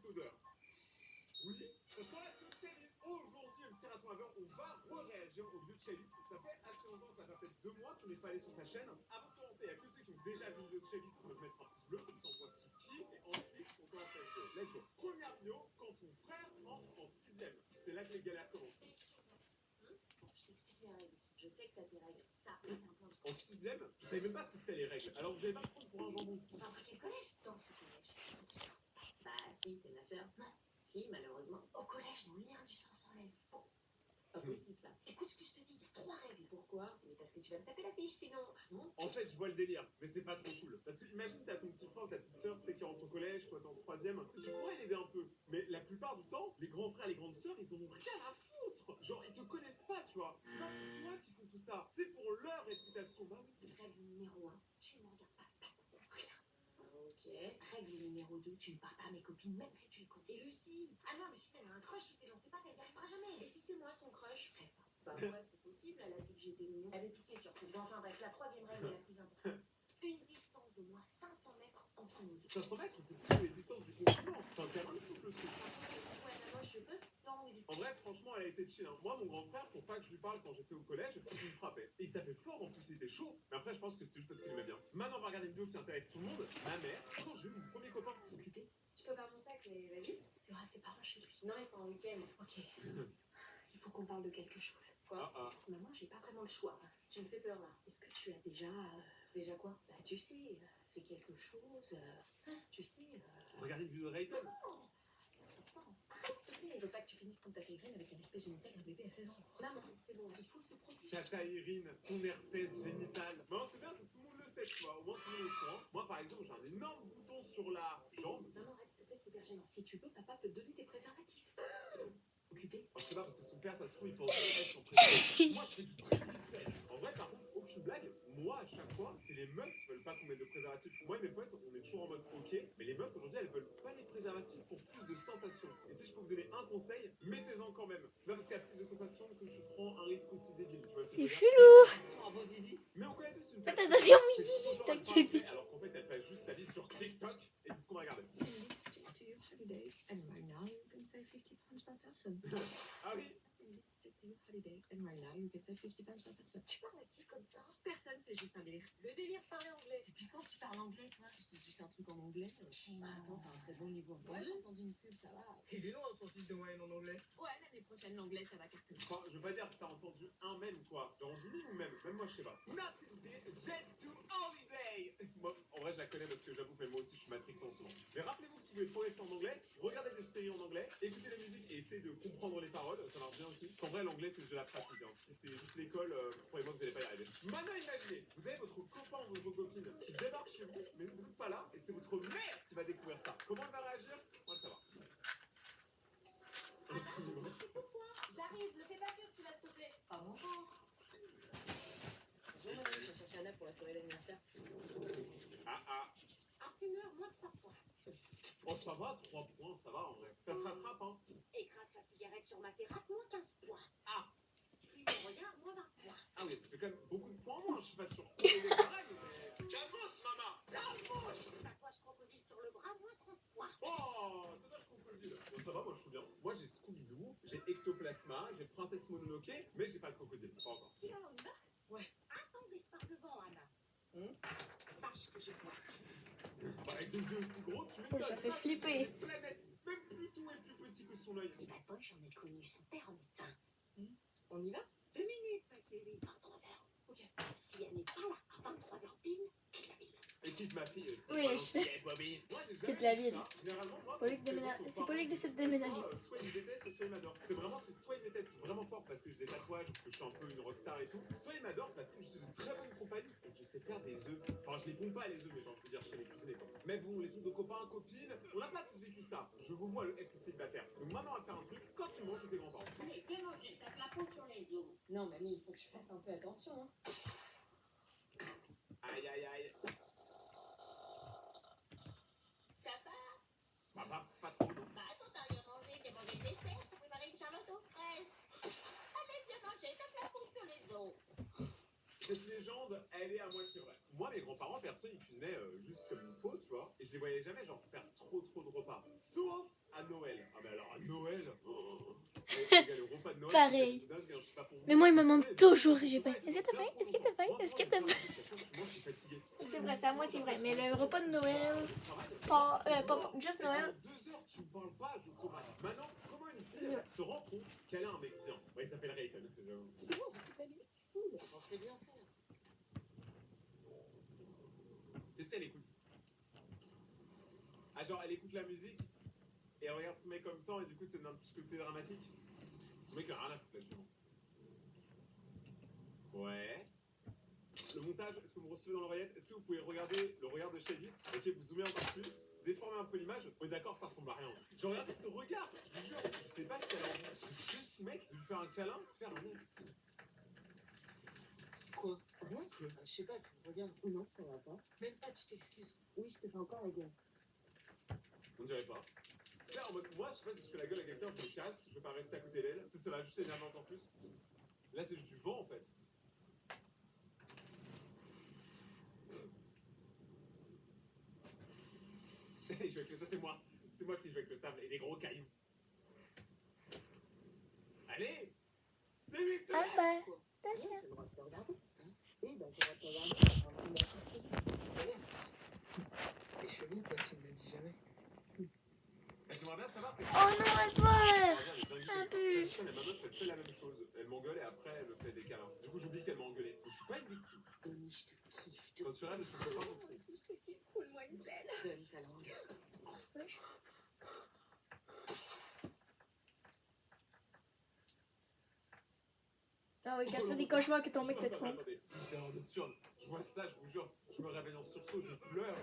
cette odeur. Oui, ça sent la queue de Chalice. Aujourd'hui, un petit raton laveur, on va réagir aux vidéos de Chalice. Ça fait assez longtemps, ça fait peut-être 2 mois qu'on n'est pas allé sur sa chaîne. Avant de commencer, il n'y a que ceux qui ont déjà vu une vidéo de Chalice qui peuvent mettre un pouce bleu, comme ça on voit qui kiffe. Et ensuite, on commence la vidéo. Let's go. Première vidéo, quand ton frère entre en 6ème. C'est là que les galères commencent. Je t'explique les règles. Je sais que t'as tes règles. Ça, c'est un point de... En 6ème, je savais même pas ce que c'était les règles. Alors vous allez pas me prendre pour un jambon. Enfin, après quel collège? Dans ce collège. Bah si, t'es ma sœur. Non. Si, malheureusement. Au collège, non, lien du sang sans l'aise. Bon. Pas possible ça. Écoute ce que je te dis, il y a 3 règles. Pourquoi? Mais parce que tu vas me taper la fiche sinon. Non. En fait, je vois le délire, mais c'est pas trop cool. Parce que imagine, t'as ton petit frère ou ta petite sœur, tu sais, qui rentre au collège, toi t'es en 3ème. Tu pourrais l'aider un peu. Mais la plupart du temps, les grands frères, les grandes sœurs, ils en ont rien à foutre. Genre, ils te connaissent pas, tu vois. C'est pas pour toi qu'ils font tout ça. C'est pour leur réputation. Bah oui. Règle numéro 1, tu ne me regardes pas. Rien. Ok. Règle numéro 2, tu ne parles pas à mes copines, même si tu les connais. Et Lucie? Ah non, Lucie, elle a un crush, si t'es lancé pas, elle n'y arrivera jamais. Et si c'est moi son crush? Rêve pas. Bah ouais, c'est possible, elle a dit que j'étais mignon. Elle avait pitié surtout. Bon, enfin bref, la 3ème règle est la plus importante. Une distance de moins 500 mètres entre nous deux. 500 mètres, c'est plutôt les distances du continent. C'est un terrain de foot, le truc. Ouais, mais moi je peux. Non, on évite. En vrai, franchement, elle a été chill. Hein. Moi, mon grand frère, pour pas que je lui parle quand j'étais au collège, il me frappait. Et il tapait fort, en plus, il était chaud. Mais après, je pense que c'est juste parce qu'il aimait bien. Maintenant, on va regarder une vidéo qui intéresse tout le monde. Ma mère, quand j'ai eu mon premier copain. Occupé. Je peux faire mon sac, mais vas-y. Il y aura ses parents chez lui. Non, ils sont en week-end. Ok. Il faut qu'on parle de quelque chose. Quoi? Maman, j'ai pas vraiment le choix. Tu me fais peur là. Est-ce que tu as déjà. Déjà quoi? Bah, tu sais, fait quelque chose. Tu sais. Regardez une vidéo de Rayton. Non! C'est important. Arrête, s'il te plaît. Je veux pas que tu finisses ton tata Irène avec un herpès génital d'un bébé à 16 ans. Maman, c'est bon, il faut se protéger. Tata Irine, ton herpès génital. Non, c'est bien parce que tout le monde le sait, tu vois. Au moins, tout le monde est au courant. Moi, par exemple, j'ai un énorme bouton sur la jambe. Maman, arrête, s'il te plaît, c'est hyper gênant. Si tu veux, papa peut te donner des préservatifs. Occupé? Oh, je sais pas, parce que son père, ça se trouve, il pense que S en préservatif. Moi, je fais du triple XL. En vrai, par contre, aucune blague. Moi, à chaque fois, c'est les meufs qui veulent pas qu'on mette de préservatifs. Moi et mes potes, on est toujours en mode OK. Mais les meufs, aujourd'hui, elles veulent pas les préservatifs pour plus de sensations. Et si je peux vous donner un conseil, mettez-en quand même. C'est pas parce qu'il y a plus de sensations que tu prends un risque aussi débile. Tu vois ce que je veux dire? chelou. Mais on connaît tous une Faites personne. attention, C'est Missy, toujours t'inquiète. elle parle, alors qu'en fait, elle passe juste sa vie sur TikTok. Et c'est ce qu'on va regarder. Stick to your holiday. And right now, you can save 50 pounds per person. Ah oui. Let's stick to your holiday. And right now, you can save 50 pounds per person. Tu parles à qui comme ça? Personne, c'est juste un délire. Le délire de parler anglais. Depuis quand tu parles anglais, toi? Je dis juste un truc en anglais. Attends, t'as un très bon niveau. Ouais, j'ai entendu une pub, ça va. Et dis donc un saucisse de moyenne en anglais. Ouais, l'année prochaine, l'anglais, ça va cartonner. Enfin, je veux pas dire que t'as entendu un même quoi. Genre 10 000 ou même. Même moi, je sais pas. Nothing beats Jet to Holiday. Moi, en vrai, je la connais parce que j'avoue que moi aussi, je suis matrixé en ce moment. Mais rappelez-vous que si vous voulez progresser en anglais, regardez des séries en anglais, écoutez la musique et essayez de comprendre les paroles. Ça marche bien aussi. Parce qu'en vrai, l'anglais, c'est de la pratique. Hein. Si c'est juste l'école, croyez-moi que vous allez pas y arriver. Maintenant, imaginez, vous avez votre copain ou votre copine qui débarque chez vous, mais vous n'êtes pas là, et c'est votre mère qui va découvrir ça. Comment elle va réagir? On va le savoir. C'est pour toi. J'arrive, ne fais pas pire celui-là, s'il te plaît. Ah, bonjour. Bonjour, madame. Je cherche Anna pour la soirée d'anniversaire. Ah. Un fumeur, moins de 3 points. Oh, ça va, 3 points, ça va en vrai. Ça se rattrape, hein. Et grâce à cigarette sur ma terrasse, moins 15 points. Ah. Fume au regard, moins 20 points. Ah oui, ça fait quand même beaucoup de points en moins. Je suis pas sûr. Calmos, maman. Calmos. Tatouage crocodile sur le bras, moins 30 points. Oh, tatouage crocodile. Bon, ça va, moi je suis bien. Moi j'ai Scooby-Doo, j'ai Ectoplasma, j'ai Princesse Mononoke, mais j'ai pas de crocodile. Pas encore. Et alors, on y va? Ouais. Attendez par devant, Anna. Sache que je vois. Bah, avec des yeux aussi gros, tu Oh, m'étonnes. ça fait flipper. Une planète. Même Pluton est plus petit que son œil. Et bah, moi, j'en ai connu son père en médecin. On y va? 2 minutes, ma chérie. 23h. Ok. Si elle n'est pas là à 23h pile, quitte la ville. Et quitte ma fille aussi. Oui, je sais. Moi, j'ai Quitte jamais la dit ville. ça. Généralement, moi, Pour lui quand que je déménage- présente aux c'est pour lui que parents, décide de déménager. Soit ils me détestent, soit ils m'adorent. C'est vraiment, c'est soit ils me détestent vraiment fort parce que j'ai des tatouages, que je suis un peu une rockstar et tout, soit ils m'adorent parce que je suis de très bonne compagnie et que je sais faire des œufs. Enfin, je les pompe pas les œufs, mais genre, je veux dire, chez les cuisiniers quoi. Mais bon, les trucs de copains, copines, on n'a pas tous vécu ça. Je vous vois le ex célibataire. Donc maintenant, on va faire un truc. Quand tu manges, tes grands-parents. Allez, viens manger, tape la peau sur les os. Non, mamie, il faut que je fasse un peu attention. Hein. Aïe, aïe, aïe. Ça va? Bah, pas trop. Bah, attends, t'as rien mangé, t'as mangé le dessert, je t'ai préparé une charlotte aux fraises. Allez, viens manger, tape la peau sur les os. Cette légende, elle est à moitié vraie. moi, mes grands-parents, perso, ils cuisinaient juste comme il faut, tu vois. Et je les voyais jamais, genre, faire trop de repas. Sauf à Noël. Ah, mais alors, à Noël, les gars, le repas de Noël, Pareil. c'est dingue, hein, je sais pas pour vous. Mais moi, il me Mais demande c'est- toujours si j'ai c'est faim. pareil, Est-ce que c'est t'as faim? bien trop Est-ce que t'as longtemps. faim? Moi, Est-ce que souvent, t'as je faim? fais l'application, tu manges, t'es fatigué. C'est vrai, c'est à moitié vrai. Mais le repas de Noël, pas juste Et Noël. pendant 2 heures, tu me parles pas, je comprends. Maintenant, comment une fille C'est vrai. se rend compte qu'elle a un mec bien? Ouais, il s'appelle Rayton, j'avoue. J'en sais bien faire. Qu'est-ce qu'elle écoute? Ah, genre, elle écoute la musique et elle regarde ce mec en même temps et du coup, c'est un petit côté dramatique. Ce mec, il a rien à foutre là-dessus. Ouais. Le montage, est-ce que vous me recevez dans l'oreillette? Est-ce que vous pouvez regarder le regard de Shadis? Ok, vous zoomez encore plus, déformez un peu l'image. On est d'accord que ça ressemble à rien. J'ai regardé ce regard, je vous jure, je sais pas si elle a envie de tuer ce mec, de lui faire un câlin, de faire un mec. Quoi? Rien? Je sais pas, tu me regardes. Non, ça va pas. Même pas, tu t'excuses. Oui, je te fais encore la gueule. On dirait pas. Tu sais, en mode, moi, je sais pas si je fais la gueule à quelqu'un, je me casse, je vais pas rester à côté d'elle. Tu sais, ça va juste énerver encore plus. Là, c'est juste du vent en fait. Je joue avec le... Ça, c'est moi. C'est moi qui joue avec le sable et des gros cailloux. Allez! Débute-toi! Ah bah, Quoi? t'as Rien, ça. t'as le droit de te regarder. Hein? Oui, bah, t'as le droit de te regarder. Et je fais bien, toi, tu me l'as dit jamais. J'aimerais bien savoir que... Oh non, elle pleure. Abuse. Ma meuf, elle fait la même chose. Elle m'engueule et après, elle me fait des câlins. Du coup, j'oublie qu'elle m'a engueulé. Mais je suis pas une victime. Denis, je te kiffe. Quand tu rêves, je suis pas non plus. Si je te kiffe, roule-moi une belle. Donne ta langue. Ah oui, quand tu fais des cauchemars que ton mec te trompe. Attendez, c'est en nocturne. Je vois ça, je vous jure. Je me réveille en sursaut, je pleure.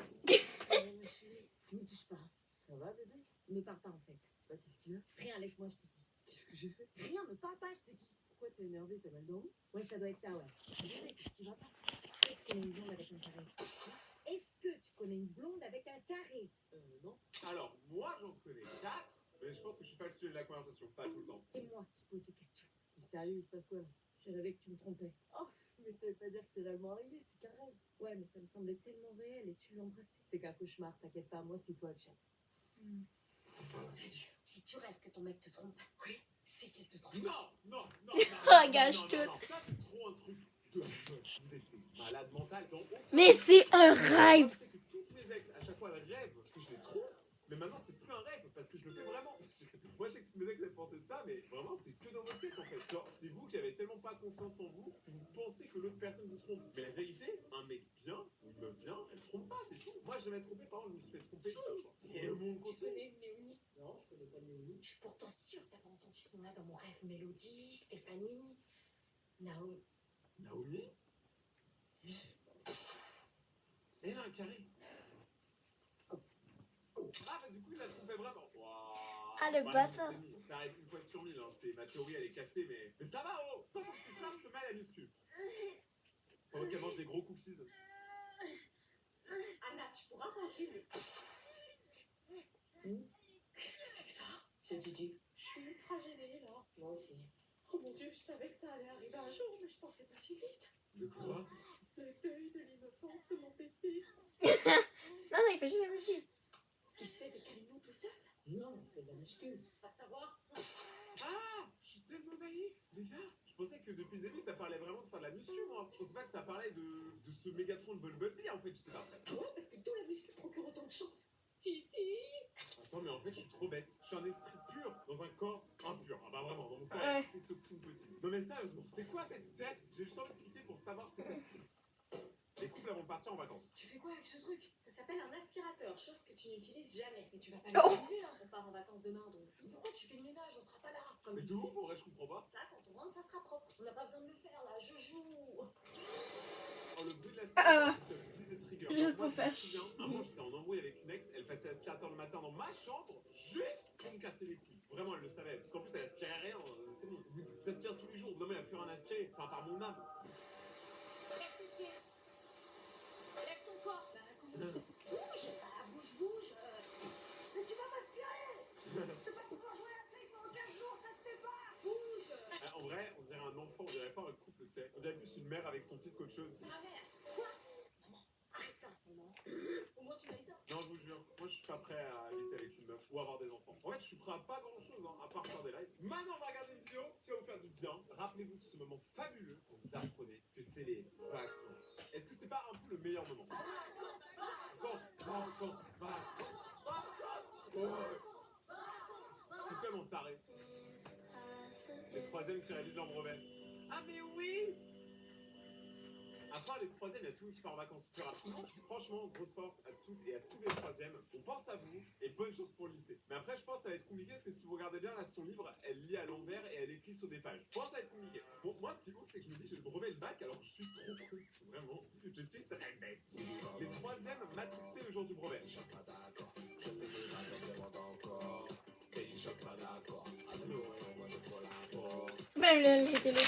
Ne touche pas. Ça va, bébé? Ne parle pas, en fait. Bah, qu'est-ce qu'il y a? Rien, laisse-moi, je te dis. Qu'est-ce que j'ai fait? Rien, ne parle pas, je te dis. Pourquoi t'es énervé? T'as mal dormi? Ouais, ça doit être ça, ouais. Bébé, qu'est-ce qui va pas? Est-ce que tu connais une blonde avec un carré? Est-ce que tu connais une blonde avec un carré? Non. Alors, moi, j'en connais 4, mais je pense que je suis pas le sujet de la conversation. Pas tout le temps. C'est moi qui pose des questions. T'es sérieux, il se passe quoi là? J'ai rêvé que tu me trompais. Oh, mais ça veut pas dire que c'est réellement arrivé, c'est qu'un rêve. Ouais, mais ça me semblait tellement réel et tu l'embrassais. C'est qu'un cauchemar, t'inquiète pas, moi c'est toi le chat. Salut. Si tu rêves que ton mec te trompe, oui, c'est qu'il te trompe. Non. Oh, gâche tout. Ça, c'est trop un truc de meuf. Vous êtes des malades mentales. Dans aucun Mais c'est un Le rêve. problème, c'est que toutes mes ex, à chaque fois, elles rêvent que je les trompe. Mais maintenant, c'est plus un rêve parce que je le fais vraiment. Moi, je sais que toutes mes ex, elles pensaient ça, mais vraiment, c'est que dans votre tête en fait. Genre, c'est vous qui avez tellement pas confiance en vous que vous pensez que l'autre personne vous trompe. Mais la vérité, un mec bien ou une meuf bien, elle trompe pas, c'est tout. Moi, j'ai jamais trompé, par exemple, je me suis fait tromper une fois. Et le monde Tu continue. connais Léonie? Non, je connais pas Léonie. Je suis pourtant sûre d'avoir entendu ce nom-là dans mon rêve. Mélodie, Stéphanie, Naomi. Naomi? Elle a un carré. Ah, bah du coup, il l'a trompé vraiment. Waouh. Ah, le Ouais, bâtard. c'est nul. Ça arrive une fois sur 1000, hein. Ma théorie, elle est cassée, mais ça va, oh. Toi, ton petit frère se met à la muscu. Pendant qu'elle mange des gros cookies. Anna, tu pourras manger le... Qu'est-ce que c'est que ça? C'est Gigi. Je suis ultra gênée, là. Moi aussi. Oh mon Dieu, je savais que ça allait arriver un jour, mais je pensais pas si vite. De quoi? Le deuil de l'innocence de mon bébé. Non, il fait juste la muscu. Qui se fait des câlins tout seul? Non, on fait de la muscu. Va savoir. Ah, je suis tellement naïf, les gars. Je pensais que depuis le début, ça parlait vraiment de faire de la muscu, moi. Je pensais pas que ça parlait de ce Mégatron de Bumblebee, en fait, j'étais pas prêt. Ah ouais, parce que tout la muscu procure autant de chance. Titi. Attends, mais en fait, je suis trop bête. Je suis un esprit pur dans un corps impur. Ah bah vraiment, dans mon corps, il y Ouais. a toutes les toxines possibles. Non mais sérieusement, c'est quoi cette tête? J'ai juste envie de cliquer pour savoir ce que c'est. Les couples vont partir en vacances. Tu fais quoi avec ce truc? Ça s'appelle un aspirateur, chose que tu n'utilises jamais. Mais tu vas pas Oh. l'utiliser, hein. On part en vacances demain, donc. Pourquoi tu fais le ménage? On sera pas là. Comme Mais de ouf, en vrai, je comprends pas. ça, quand on rentre, ça sera propre. On n'a pas besoin de le faire, là. Je joue. Oh, le bruit de Ah. l'aspirateur, c'est des triggers. Juste Donc, pour moi, faire je me souviens, un moment, j'étais en embrouille avec une ex, elle passait l'aspirateur le matin dans ma chambre, juste pour me casser les couilles. Vraiment, elle le savait. Parce qu'en plus, elle aspirait rien. C'est bon. T'aspires tous les jours. Non, mais elle a plus rien à aspirer. Enfin, par mon âme. Lève tes pieds. Lève ton corps. Bah, comment je fais? Bouge. Bah, bouge. Mais tu vas m'aspirer. Tu peux pas pouvoir jouer à la play pendant 15 jours, ça se fait pas. Bouge. En vrai, on dirait un enfant, on dirait pas un couple, tu sais. On dirait plus une mère avec son fils qu'autre chose. Ma mère. Quoi? Maman, Moi, je suis pas prêt à habiter avec une meuf ou avoir des enfants. En fait, je suis prêt à pas grand chose, hein, à part faire des lives. Maintenant, on va regarder une vidéo qui va vous faire du bien. Rappelez-vous de ce moment fabuleux quand vous apprenez que c'est les vacances. Est-ce que c'est pas un peu le meilleur moment? C'est quoi mon taré? Les troisièmes qui réalisent leur brevet. Ah mais oui! À part les troisièmes, il y a tout le monde qui part en vacances plus rapidement. Franchement, grosse force à toutes et à tous les troisièmes. On pense à vous et bonne chance pour le lycée. Mais après, je pense que ça va être compliqué parce que si vous regardez bien, là, son livre, elle lit à l'envers et elle écrit sur des pages. Je pense que ça va être compliqué. Bon, moi, ce qui est ouf, c'est que je me dis, j'ai le brevet et le bac, alors je suis trop con. Vraiment, je suis très bête. Les troisièmes matrixés le jour du brevet. Même les télés.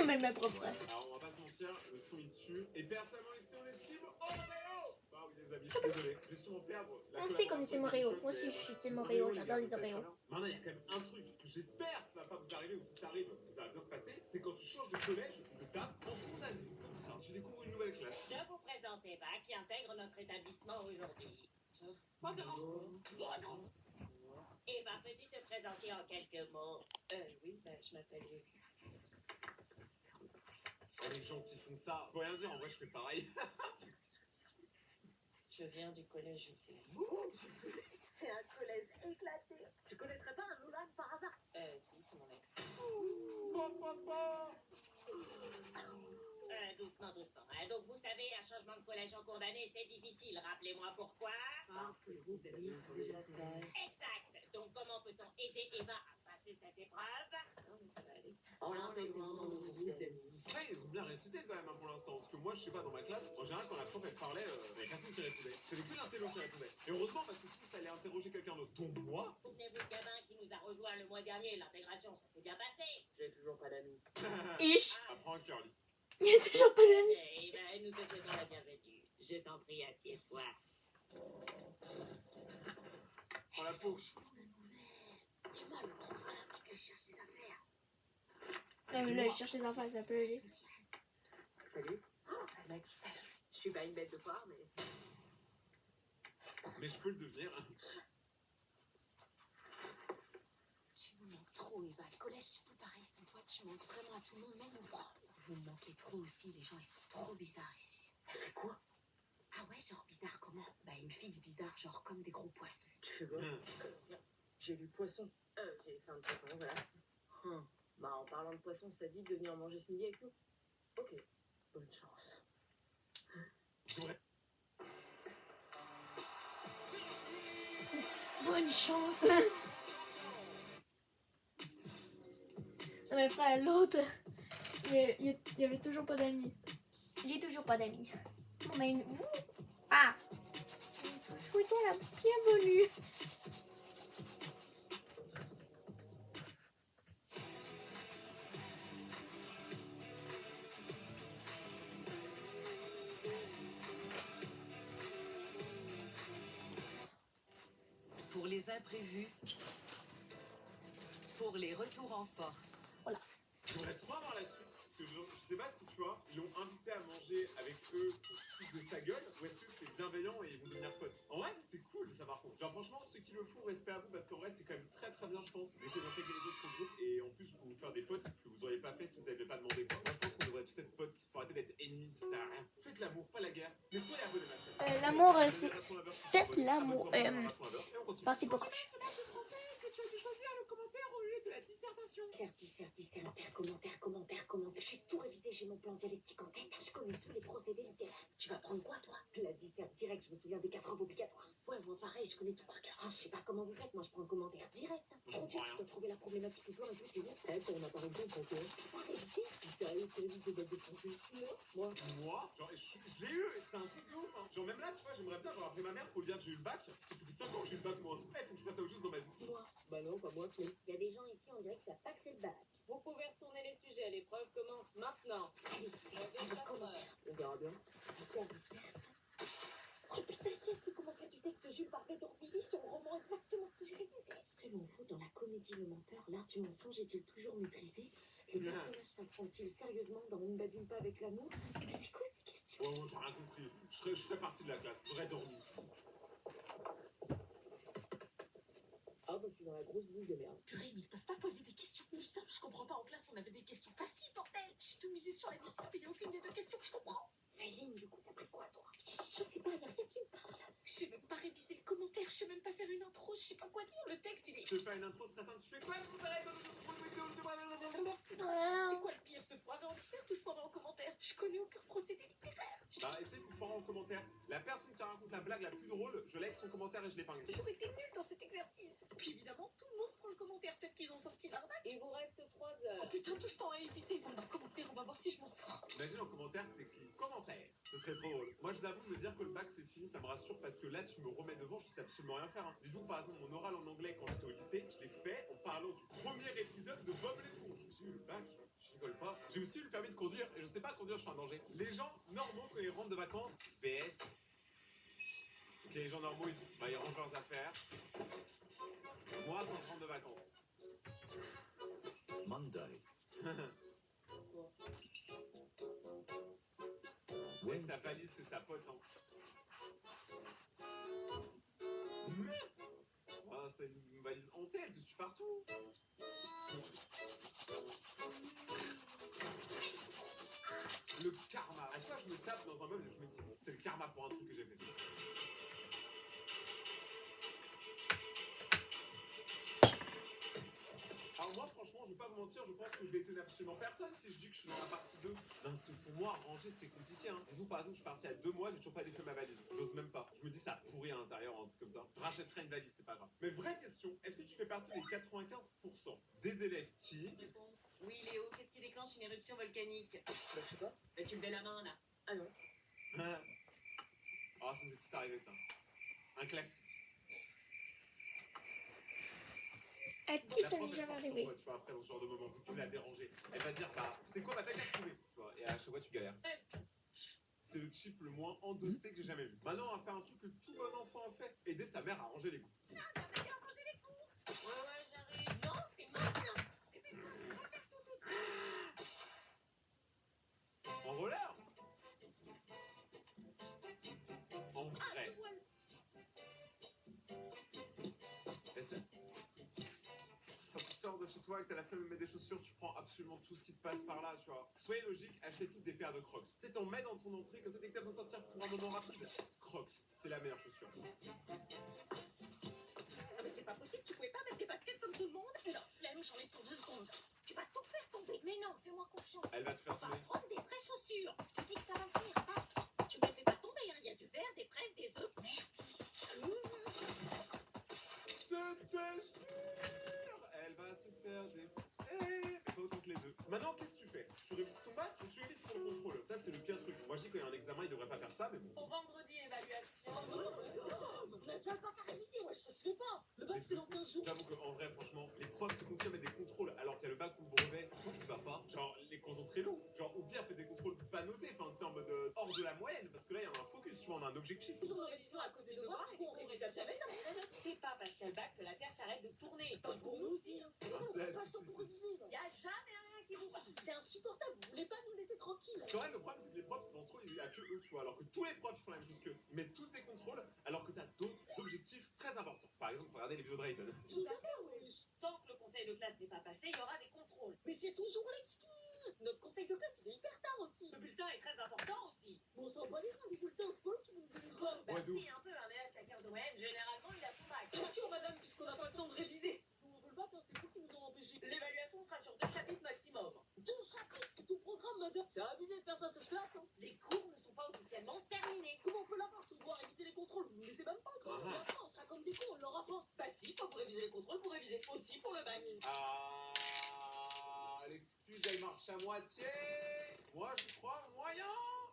Même ma propre frère. Alors, on va pas se mentir, le son il tue. Et personnellement, ici, on est team Oreo! Ah oui, les amis, je suis désolé. Je vais sûrement perdre. On sait qu'on est team Oreo. Moi aussi, je suis team Oreo. J'adore les Oreos. Maintenant, il y a quand même un truc que j'espère que ça va pas vous arriver ou si ça arrive, ça va bien se passer. C'est quand tu changes de collège ou de table en cours d'année. Comme ça, tu découvres une nouvelle classe. Je vous présente Eva qui intègre notre établissement aujourd'hui. Eva, peux-tu te présenter en quelques mots? Oui, je m'appelle Lucie. Oh, les gens qui font ça, faut rien dire, en vrai, je fais pareil. Je viens du collège UT. C'est un collège éclaté. Tu connaîtrais pas un Nolan par hasard? Si, c'est mon ex. Doucement, doucement. Donc, vous savez, un changement de collège en cours d'année, c'est difficile. Rappelez-moi pourquoi. Parce que les groupes d'amis sont déjà faits. Exact. Donc, comment peut-on aider Eva à passer cette épreuve? Non, mais ça va aller. En l'intégrant dans nos groupes d'amis. Après, ils ont bien récité quand même hein, pour l'instant. Parce que moi, je sais pas, dans ma classe, en général, quand la prof elle parlait, il y avait personne qui répondait. C'était que l'intello qui répondait. Et heureusement, parce que sinon, ça allait interroger quelqu'un d'autre. Donc, moi. Souvenez-vous le gamin qui nous a rejoint le mois dernier, l'intégration, ça s'est bien passé. J'ai toujours pas d'amis. Ish. Apprends un curly. Il y a toujours pas d'amis. Eh ben, nous te souhaitons la bienvenue. Je t'en prie, assieds-toi. Prends la poche. Dis-moi le gros salope qui cache ses affaires. Même là, il cherche des enfants, ça peut aller. Salut. Elle m'a dit ça. Je suis pas une bête de foire, mais. Mais je peux le devenir. Tu me manques trop, Eva. Le collège, c'est plus pareil sans toi. Tu manques vraiment à tout le monde, même aux profs. Vous me manquez trop aussi. Les gens, ils sont trop bizarres ici. Elle fait quoi? Ah ouais, genre bizarre comment? Bah, ils me fixent bizarre, genre comme des gros poissons. Tu fais quoi? J'ai lu poisson. J'ai faim de poisson, voilà. Bah, en parlant de poisson, ça dit de venir manger ce midi avec nous? Ok, bonne chance. Ouais. Bonne chance. Mais frère, l'autre, il y avait toujours pas d'amis. J'ai toujours pas d'amis. Bon, mais ah, souhaitons la bienvenue. Pour les imprévus, pour les retours en force. J'aimerais trop voir la suite. Parce que je sais pas si tu vois, ils l'ont invité à manger avec eux pour se foutre de sa gueule, ou est-ce que c'est bienveillant et ils vont devenir potes. En vrai, c'est cool ça par contre. Genre franchement, ceux qui le font, respect à vous parce qu'en vrai, c'est quand même très très bien, je pense, d'essayer d'intégrer les autres au groupe et en plus pour vous faire des potes que vous auriez pas fait si vous n'avez pas demandé quoi. Moi, je pense qu'on devrait tous être potes pour arrêter d'être ennemis, ça sert à rien. Faites l'amour, pas la guerre. Mais soyez abonnés maintenant. L'amour, c'est faites l'amour. Par c'est pas coche. Tu as dû choisir le commentaire au lieu de la dissertation. Commentaire. J'ai tout révisé, j'ai mon plan dialectique en tête. Je connais tous les procédés littéraires. Tu vas prendre quoi, toi? La dissert direct, je me souviens des 4 œuvres obligatoires. Ouais, moi pareil, je connais tout par cœur. Je sais pas comment vous faites, moi je prends un commentaire direct. Je comprends rien. Tu dois trouver la problématique du plan et tout, c'est bon. On n'a pas révisé le compteur. T'as pas révisé? Sérieux, tu révises des bases de français? Moi? Genre, je l'ai eu, c'était un truc de ouf. Hein. Genre, même là, tu vois, j'aimerais bien, genre, après ma mère, faut lui dire que j'ai eu le bac. Ça fait 5 ans que j'ai eu le bac, moi. Il faut que je passe à autre chose dans ma vie. Moi? Bah non, pas moi, mais. Il y a des gens ici, on dirait que ça pas que c'est le bac. Vous pouvez retourner les sujets, l'épreuve commence maintenant. Allez, commentaire. On verra bien. Oh Oh putain, yes, le commentaire du texte de Jules Barbet d'Orbilly, son roman exactement ce que j'ai révisé. Selon vous, dans la comédie Le Menteur, l'art du mensonge est-il toujours maîtrisé? Les personnages s'affrontent-ils sérieusement dans On ne badine pas avec l'amour? Mais c'est quoi ces questions? Ouais, j'ai rien compris. Je serais parti de la classe. J'aurais dormi. Ah, bah, je suis dans la grosse boule de merde. Purée, mais ils peuvent pas poser des questions plus simples. Je comprends pas, en classe, on avait des questions faciles, bordel. J'ai tout misé sur la liste, mais il n'y a aucune des deux questions que je comprends. Aline, du coup, t'as pris quoi, toi? Je sais pas, y'a rien qui me parle. Je sais même pas réviser le commentaire, je sais même pas faire une intro, je sais pas quoi dire. Le texte, il est... Je fais une intro très simple. Tu fais quoi? C'est quoi le pire, se foirer en dessert ou se foirer en commentaire? Je connais aucun procédé littéraire. Bah, essaye de foirer en commentaire. La personne qui raconte la blague la plus drôle, je like son commentaire et je l'épingle. J'aurais été nulle dans cet exercice. Puis évidemment, tout le monde prend le commentaire. Peut-être qu'ils ont sorti l'arnaque. Il vous reste 3 Oh heures. putain, tout ce temps à hésiter. Bon, bah, commentaire, on va voir si je m'en sors. Imagine en commentaire, t'écris commentaire. Ce serait trop drôle. Moi, je vous avoue, me dire que le bac c'est fini, ça me rassure parce que là, tu me remets devant, je sais absolument rien faire. Hein. Dites-vous, par exemple, mon oral en anglais quand j'étais au lycée, je l'ai fait en parlant du premier épisode de Bob l'éponge. J'ai eu le bac, je rigole pas. J'ai aussi eu le permis de conduire et je sais pas conduire, je suis un danger. Les gens normaux, quand ils rentrent de vacances, BS. Ok, les gens normaux, ils rangent leurs affaires. Moi, quand je rentre de vacances. Monday, Ouais, sa Wednesday, valise, c'est sa pote, hein. Ah, c'est une valise hantée, elle te suit partout. Le karma. À chaque fois que je me tape dans un meuble, je me dis, bon, c'est le karma pour un truc que j'ai fait. Alors moi, franchement, je vais pas vous mentir, je pense que je vais étonner absolument personne si je dis que je suis dans la partie 2. Non, parce que pour moi, ranger, c'est compliqué. Hein. Dites-vous, par exemple, je suis parti à 2 mois, j'ai toujours pas défait ma valise. J'ose même pas. Je me dis, ça pourrit à l'intérieur, un truc comme ça. Je rachèterai une valise, c'est pas grave. Mais vraie question, est-ce que tu fais partie des 95% des élèves qui... Oui, Léo, qu'est-ce qui déclenche une éruption volcanique? Bah, je sais pas. Bah, tu me donnes la main, là. Ah non. Oh, ça nous est tous arrivé, ça. Un classique. À qui La ça prof, n'est elle jamais part sur arrivé? toi, tu vois, après, dans ce genre de moment, vu que tu l'as dérangé, elle va dire, bah, c'est quoi, bah, t'as qu'à trouver. Tu vois, et à chaque fois, tu galères. C'est le chip le moins endossé que j'ai jamais vu. Maintenant, on va faire un truc que tout bon enfant a fait. Aider sa mère à ranger les courses. Ouais, j'arrive. Non, c'est maintenant. Dépêche-toi, je peux pas faire tout toute seule. En roller. En vrai. Et c'est... Quand tu sors de chez toi et que t'as la flemme de mettre des chaussures, tu prends absolument tout ce qui te passe par là, tu vois. Soyez logique, achetez tous des paires de Crocs. Tu sais, t'en mets dans ton entrée, comme ça, dès que t'as besoin de sortir pour un moment rapide. Crocs, c'est la meilleure chaussure. Ah, mais c'est pas possible, tu pouvais pas mettre des baskets comme tout le monde? Non, flemme, j'en ai pour 2 secondes. Tu vas tout faire tomber. Mais non, fais-moi confiance. Elle va te faire On va tomber. prendre des vraies chaussures. Je te dis que ça va le faire, basta. Tu me les fais pas tomber, hein. Il y a du verre, des fraises, des œufs. Merci. C'était sûr. Elle va se faire défoncer. Mais pas autant que les œufs. Maintenant, qu'est-ce que tu fais? Tu révises ton bac ou tu révises pour le contrôle? Ça, c'est le pire truc. Moi, je dis quand il y a un examen, il devrait pas faire ça, mais bon. Au vendredi, évaluation. On a déjà le bac à réviser, ouais, ça se fait pas. Le bac, c'est dans 15 jours. J'avoue qu'en vrai, franchement, les profs qui confirment des contrôles alors qu'il y a le bac ou le brevet, pourquoi il va pas? Genre, les concentrés longs. Genre, ou bien fait des contrôles pas notés, enfin, c'est en mode hors de la moyenne, parce que là, il y a un focus, tu vois, on a un objectif. Jour de révision à cause des devoirs, du coup, on révise jamais, ça m'entraîne. C'est pas parce qu'elle bac que la Terre s'arrête de tourner. Pas pour nous aussi, hein. Ah, On c'est- passe si, temps si, pour si. réviser, là. Y a jamais rien qui vous va. C'est insupportable, vous voulez pas nous laisser tranquilles. C'est vrai, le problème, c'est que les profs pensent trop, il y a que eux, tu vois, alors que tous les profs font la même chose qu'eux. Ils mettent tous des contrôles, alors que t'as d'autres objectifs très importants. Par exemple, regardez les vidéos de Raven. Tout à fait, wesh. Tant que le conseil de classe n'est pas passé, il y aura des contrôles. Mais c'est toujours l'excuse. Notre conseil de classe, il est hyper tard aussi. Le bulletin est très important aussi. Bon, on s'en bat les reins des bulletins, c'est pas eux qui vont nous donner le bac. Bah Ouais, de ouf. si, un peu, un élève qui a 15 de moyenne, généralement, il a son bac. Bien sûr, madame, puisqu'on n'a pas le temps de réviser. On veut le bac, hein, c'est vous qui nous ont empêchés. L'évaluation sera sur 2 chapitres maximum. 2 chapitres, c'est tout programme, madame. C'est abusé de faire ça, c'est classe, hein. Les cours ne sont pas officiellement terminés. Comment on peut l'avoir si on doit réviser les contrôles? Vous ne laissez même pas, quoi. Ah. Et après, on sera comme des cons, on l'aura pas. Bah si, quand vous révisez les contrôles, vous révisez aussi pour le bac. Ah, l'excuse, elle marche à moitié. Moi, je crois moyen.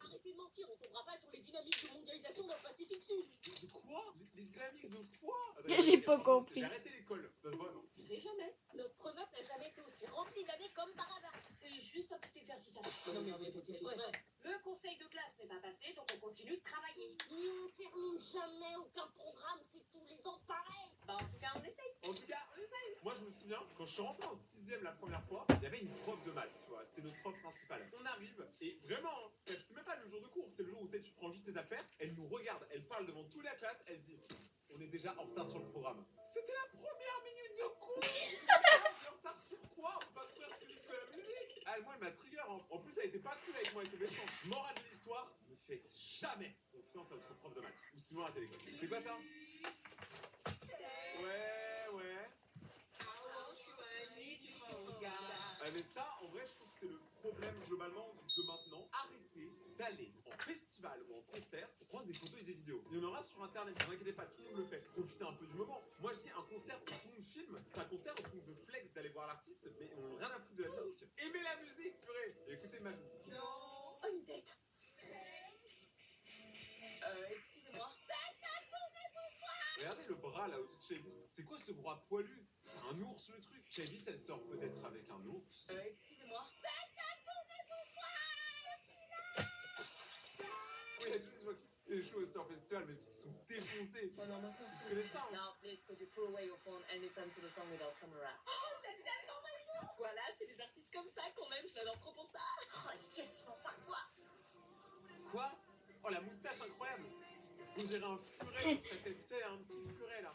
Arrêtez de mentir, on tombera pas sur les dynamiques de mondialisation dans le Pacifique Sud. De quoi? Les dynamiques de quoi? J'ai pas compris. J'ai arrêté l'école. Ça se voit, non? Je sais jamais. Notre pronote n'a jamais été aussi rempli d'années comme par hasard. C'est juste un petit exercice à faire. Non, mais on est fait exprès. Le conseil de classe n'est pas passé, donc on continue de travailler. Et on termine Jamais aucun programme, c'est tous les ans pareil. Bah, en tout cas, on essaye. En tout cas, on essaye. Moi, je me souviens, quand je suis rentré en 6ème la première fois, il y avait une prof de maths, tu vois. C'était notre prof principale. On arrive, et vraiment, hein, c'était même pas le jour de cours, c'est le jour où tu prends juste tes affaires. Elle nous regarde, elle parle devant toute la classe, elle dit on est déjà en retard sur le programme. C'était la première minute de cours. On est en retard sur quoi? On peut pas courir plus vite que la musique. Ah, moi, elle m'a trigger. Hein. En plus, elle était pas cool avec moi, elle était méchante. Morale de l'histoire, ne faites jamais confiance à votre prof de maths. Ou sinon à la télé. C'est quoi ça? Ouais. Mais ça, en vrai, je trouve que c'est le problème globalement de maintenant. Arrêtez d'aller en festival ou en concert pour prendre des photos et des vidéos. Il y en aura sur internet, ne vous inquiétez pas, tout le monde le fait. Profitez un peu du moment. Moi, je dis un concert où tout le monde filme, c'est un concert où tout le monde veut flex d'aller voir l'artiste, mais on n'a rien à foutre de la musique. Aimez la musique, purée, et écoutez ma musique. Oh, une date. Excusez-moi. Regardez le bras là au-dessus de Chavis. C'est quoi ce bras poilu? C'est un ours le truc. Chavis, elle sort peut-être avec un ours. Excusez-moi. Oui, il y a tous des gens qui se pécho aussi en festival, mais parce qu'ils sont défoncés. Oh non, maintenant, Ils se connaissent pas. Hein. Now, please, could you pull away your phone and listen to the song without camera? Oh, voilà, c'est des artistes comme ça qu'on aime, je l'adore trop pour ça. Oh, yes, enfin quoi. Quoi? Oh, la moustache incroyable. On dirait un furet sur sa tête. Tu sais, un petit furet là.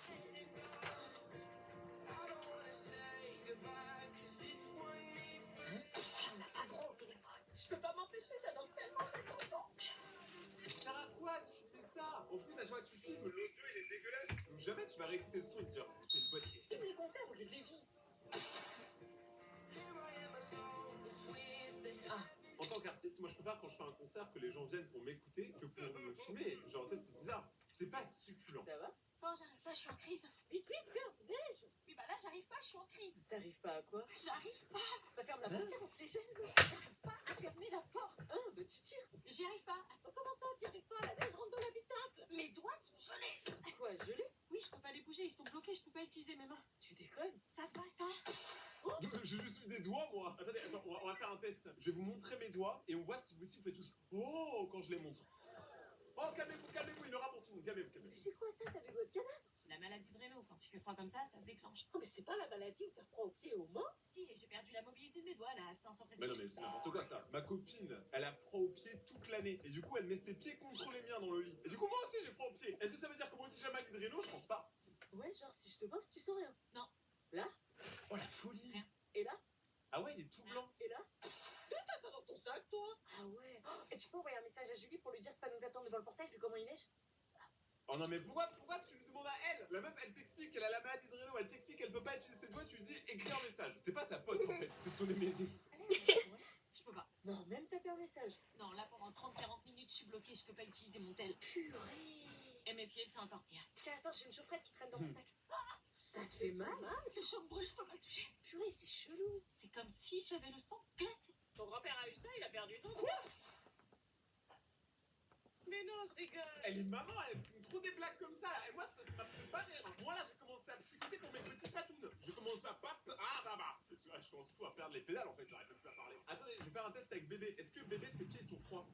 On n'a pas droit au téléphone. Je peux pas m'empêcher, j'adore tellement cette chanson. Ça sert à quoi de filmer ça? En plus, à chaque fois que tu filmes, l'audio il est dégueulasse. Donc jamais tu vas réécouter le son et te dire c'est une bonne idée. Filme les concerts au lieu de les vies. En tant qu'artiste, moi je préfère quand je fais un concert que les gens viennent pour m'écouter que pour me filmer. Genre, tu sais, c'est bizarre. C'est pas succulent. Ça va? Bon, j'arrive pas, je suis en crise. Vite, viens, déj. Oui, bah là, j'arrive pas, je suis en crise. T'arrives pas à quoi? J'arrive pas. Bah ferme la portière, on se les gêne, quoi. J'arrive pas à fermer la porte. Hein, bah tu tires. J'y arrive pas. Attends, comment ça, t'y arrives pas? Là, je rentre dans l'habitacle. Mes doigts sont gelés. Quoi, gelé? Oui, je peux pas les bouger, ils sont bloqués, je peux pas utiliser mes mains. Tu déconnes? Ça va, ça? J'ai juste eu des doigts, moi. Attendez, attends, on va faire un test. Je vais vous montrer mes doigts et on voit si vous aussi vous faites tous oh quand je les montre. Oh, calmez-vous, il y en aura pour tout le monde. Calmez-vous. C'est quoi ça? T'as des doigts de canard? La maladie de Raynaud, quand il fait froid comme ça se déclenche. Oh, mais c'est pas la maladie où t'as froid aux pieds et aux mains? Si, et j'ai perdu la mobilité de mes doigts, là, c'est un sans Mais non, mais c'est n'importe quoi ça. Ma copine, elle a froid aux pieds toute l'année. Et du coup, elle met ses pieds contre les miens dans le lit. Et du coup, moi aussi j'ai froid aux pieds. Est-ce que ça veut dire que moi aussi j'ai la maladie de Raynaud? Je pense pas. Ouais, genre si je te pince, tu sens rien. Non. Là? Oh la folie. Rien. Et là? Ah ouais, il est tout blanc. Et là? T'as ça dans ton sac, toi? Ah ouais. Oh, et tu peux envoyer un message à Julie pour lui dire de pas nous attendre devant le portail vu comment il neige? Oh non, mais pourquoi tu lui demandes à elle? La meuf, elle t'explique qu'elle a la maladie de Raynaud. Elle t'explique qu'elle peut pas utiliser ses doigts. Tu lui dis écris un message. T'es pas sa pote en fait. C'est son némésis. Je peux pas. Non, même taper un message. Non, là, pendant 30-40 minutes, je suis bloquée, je peux pas utiliser mon tel. Purée. Et mes pieds, c'est encore pire. Tiens, attends, j'ai une chaufferette qui traîne dans mon sac. Ça te fait mal? Le champ brûle, je peux pas le toucher. Purée, c'est chelou. C'est comme si j'avais le sang glacé. Ton grand-père a eu ça, il a perdu ton Quoi? Mais non, je rigole. Elle est maman, elle fait trop des blagues comme ça. Et moi, ça m'a fait pas rire. Moi là, j'ai commencé à psychoter pour mes petits patounes. Je commence à pas. Ah bah bah. Je commence tout à perdre les pédales en fait. J'arrive même plus à parler. Attendez, je vais faire un test avec bébé. Est-ce que bébé, ses pieds sont froids?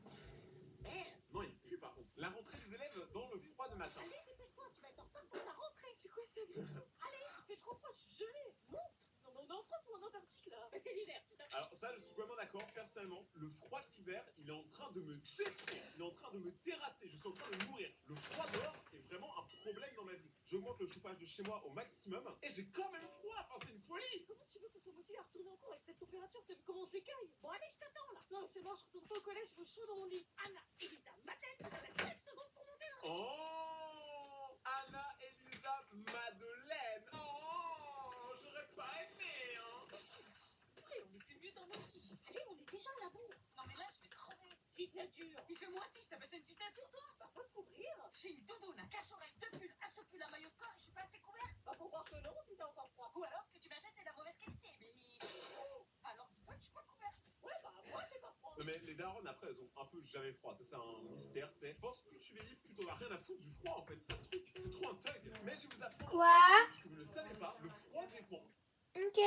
Non, il pue par contre. La rentrée des élèves dans le froid de matin. Allez, dépêche-toi, tu vas être en retard pour ta rentrée. C'est quoi cette agression? Allez, il fait trop froid, je suis gelée. Monte. Non, mais on est en France ou en Antarctique là? Bah, c'est l'hiver. Alors ça, je suis vraiment d'accord. Personnellement, le froid de l'hiver, il est en train de me détruire. Il est en train de me terrasser. Je suis en train de mourir. Le froid dehors est vraiment un problème dans ma vie. J'augmente le chauffage de chez moi au maximum et j'ai quand même froid. Enfin, c'est une folie. Comment tu veux qu'on soit motivé à retourner en cours avec cette température? T'as vu comment on s'écaille? Bon, allez, je t'attends là. Non, c'est bon, je retourne pas au collège, je veux chaud dans mon lit. Anna, Elisa, ma tête, ça va 7 secondes pour monter là. Oh, Anna, Elisa, Madeleine. Oh, j'aurais pas aimé, hein. Après, on était mieux dans notre vie. Allez, on est déjà à la bourre. Non, mais là, je vais crever. Petite nature. Il fait moi aussi, ça fait une petite nature, toi. Bah, pas de couvrir. J'ai une doudoune, un cache-oreille, 2 pulls, un surpull, un maillot de corps, je suis pas assez couverte. Bah, faut croire que non si t'as encore froid. Ou alors, ce que tu m'achètes, c'est de la mauvaise qualité. Mais. Oh, alors, dis-toi que je suis pas couverte. Ouais, bah, moi, j'ai pas froid. Non mais les darons après elles ont un peu jamais froid, ça c'est un mystère, tu sais. Je pense que plus tu vieillis, plus t'en as rien à foutre du froid en fait, c'est un truc, c'est trop un thug. Mais je vais vous apprendre Quoi? que vous ne le savez pas, le froid dépend Ok.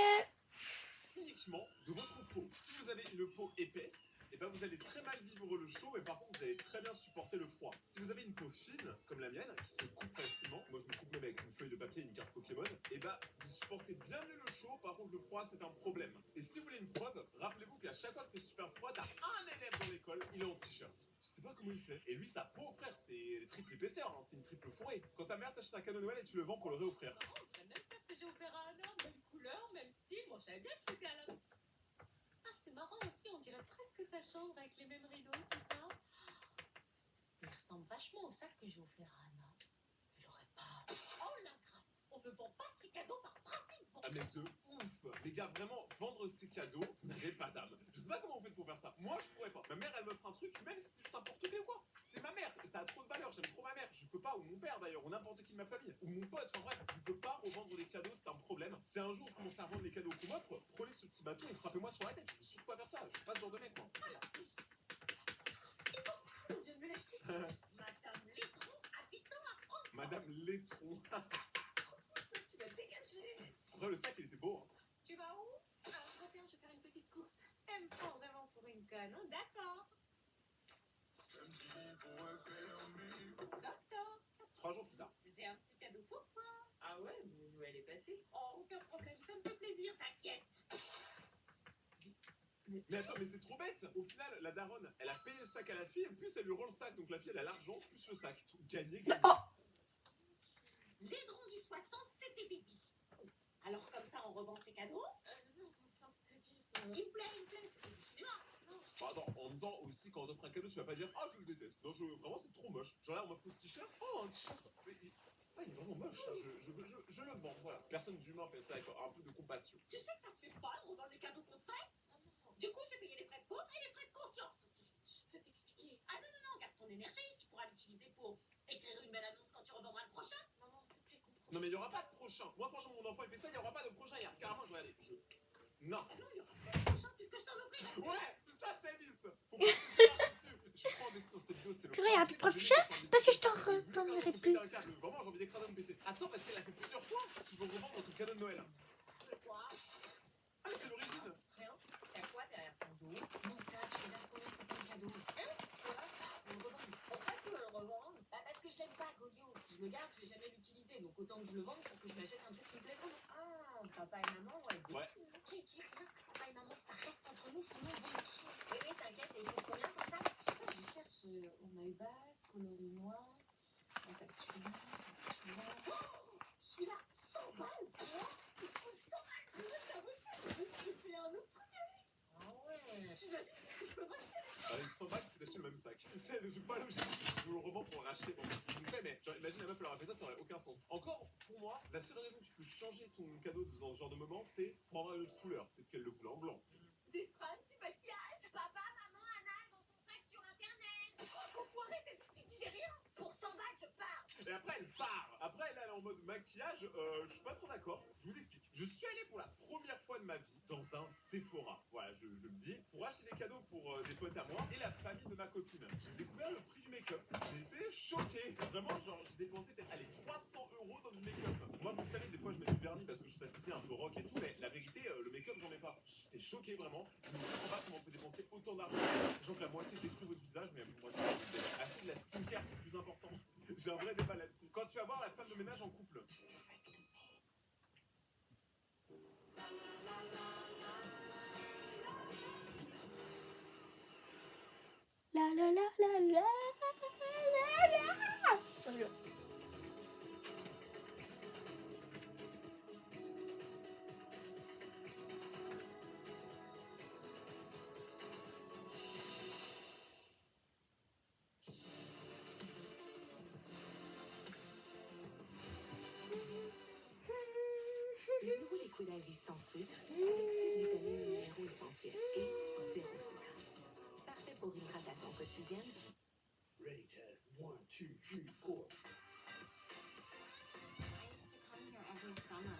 uniquement de votre peau. Si vous avez une peau épaisse, et ben ben vous allez très mal vivre le chaud, mais par contre vous allez très bien supporter le froid. Si vous avez une peau fine, comme la mienne, qui se coupe facilement, moi je me coupe même avec une feuille de papier et une carte Pokémon, et bah vous supportez bien mieux le chaud, par contre le froid c'est un problème. Et si vous voulez une preuve, rappelez-vous qu'à chaque fois que t'es super froid, t'as un élève dans l'école, il est en t-shirt. Je sais pas comment il fait. Et lui, sa peau, frère, c'est les triple épaisseurs, hein, c'est une triple fourrée. Quand ta mère t'achète un cadeau de Noël et tu le vends pour le réoffrir. Marrant, on dirait même ça que j'ai offert à Anna. Même couleur, même style. Bon, je savais bien que c'était Alain. Ah, c'est marrant aussi, on dirait presque sa chambre avec les mêmes rideaux, tout ça. Il ressemble vachement au sac que j'ai offert à Anna. Il aurait pas. Oh l'ingrate! On ne vend pas ses cadeaux par principe. Bon. Ah mais de ouf. Les gars, vraiment, vendre ces cadeaux, vous n'avez pas d'âme. Je sais pas comment vous faites pour faire ça. Moi, je pourrais pas. Ma mère, elle m'offre un truc, même si c'est juste un porte-clés ou quoi. C'est ma mère. Ça a trop de valeur. J'aime trop ma mère. Je peux pas, ou mon père d'ailleurs, ou n'importe qui de ma famille, ou mon pote. Enfin bref, je peux pas revendre des cadeaux, c'est un problème. Si un jour vous commencez à vendre les cadeaux qu'on m'offre, prenez ce petit bâton et frappez-moi sur la tête. Je veux surtout pas faire ça. Je suis pas ce genre de mec, moi. Alors, ici. On vient de me l'acheter ça. Madame Létron, habitant à France. Madame Létron. Tu vas te dégager. Après, le sac, il était beau. Hein. Tu vas où? Alors, je reviens, je vais faire une petite course. Elle me prend vraiment pour une conne, hein? D'accord. Docteur, 3 jours plus tard. j'ai un petit cadeau pour toi. Ah ouais, mais Noël est passé. Oh, aucun problème, ça me fait plaisir, t'inquiète. Mais attends, mais c'est trop bête. Au final, la daronne, elle a payé le sac à la fille, et plus elle lui rend le sac. Donc la fille, elle a l'argent plus le sac. Tout gagné, gagné. Oh, L'aideron du 60, c'était Bibi. Alors, comme ça, on revend ses cadeaux. Non, enfin, c'est-à-dire. Il me plaît, il me plaît. C'est du cinéma. Non. Bah, attends, en même temps aussi, quand on offre un cadeau, tu vas pas dire ah je le déteste. Non, vraiment c'est trop moche. Genre là, on m'offre ce t-shirt. Oh, un t-shirt. Il est vraiment moche. Hein. Je le vends. Voilà. Personne d'humain fait ça avec un peu de compassion. Tu sais que ça se fait pas de revendre les cadeaux qu'on te fait? Du coup, j'ai payé les frais de faute et les frais de conscience aussi. Je peux t'expliquer. Ah non, non, non, garde ton énergie. Tu pourras l'utiliser pour écrire une belle annonce quand tu revendras le prochain. Non, non, s'il te plaît, comprends. Non, mais il y aura pas de prochain. Moi, franchement, mon enfant il fait ça, il y aura pas de prochain. Il y a carrément, je vais aller. Non. Ah non, il y aura pas de prochain puisque je t'en offrirai. Ouais, c'est ça, Chavis. Faut pas se faire là-dessus. Je prends des sur cette vidéo, c'est le. c'est vrai, il y a plus de prochain parce que je t'en redonnerai plus. Vraiment, j'ai envie d'écraser mon PC. Attends, parce qu'elle a fait plusieurs fois. Tu veux revendre ton cadeau de Noël. C'est quoi? Ah, mais c'est l'origine. Rien. T'as quoi derrière ton dos? Mon sac, je vais la coller pour ton cadeau. Hein? Quoi? On le revend. Pourquoi tu veux le revendre? Bah, parce que je l'aime pas, Golio. Si je le garde, je vais jamais l'utiliser. Donc autant que je le vende pour que je m'achète un truc qui me plaît vraiment. Ah, papa et maman, ouais. Ouais. Qui dit rien? Papa et maman, ça reste entre nous, sinon on va le tuer. Oui, oui, t'inquiète, et il coûte combien ton sac? Je sais pas, je cherche. On a eu bac, coloris noir. On a celui-là, celui-là. Oh, celui-là, 100 balles? Quoi? Il coûte 100 balles? Mais là, t'as reçu. Je me suis fait un autre truc avec. Ah ouais. T'imagines ce que je peux m'acheter? Avec 100 balles, tu t'achètes le même sac. C'est le truc pas logique. Je le revends pour racheter. Bon, c'est ce qu'il me fait, mais genre, imagine la meuf, elle aurait fait ça aurait aucun sens. Encore, pour moi, la seule raison que tu peux changer ton cadeau dans ce genre de moment, c'est pour avoir une autre couleur. Peut-être qu'elle le voulait en blanc. Des fringues, du maquillage. Papa, maman, Anna, dans son sac sur internet. Oh, enfoiré, t'as dit que tu disais rien. Pour 100 balles, je pars. Et après, elle part. Après, là, elle est en mode maquillage. Je suis pas trop d'accord. Je vous explique. Je suis allé pour la première fois de ma vie dans un Sephora. Voilà, je le dis. Pour acheter des cadeaux pour des potes à moi et la famille de ma copine. J'ai découvert le prix du make-up. J'ai été choqué. Vraiment, genre, j'ai dépensé peut-être, allez, 300 € dans du make-up. Moi, vous savez, des fois, je mets du vernis parce que je suis stylé un peu rock et tout. Mais la vérité, le make-up, j'en ai pas. J'étais choqué, vraiment. Je ne comprends pas comment on peut dépenser autant d'argent. Sachant que la moitié détruit votre visage, mais la moitié, acheter de la skincare, c'est plus important. J'ai un vrai débat là-dessus. Quand tu vas voir la femme de ménage en couple. La la la la la la la. C'est dur. Le nouveau décollage sans sucre, avec 6 vitamines minéraux essentiels et 0 sucre. Parfait pour une hydratation quotidienne. Ready to 1, 2, 3, 4. I used to come here every summer.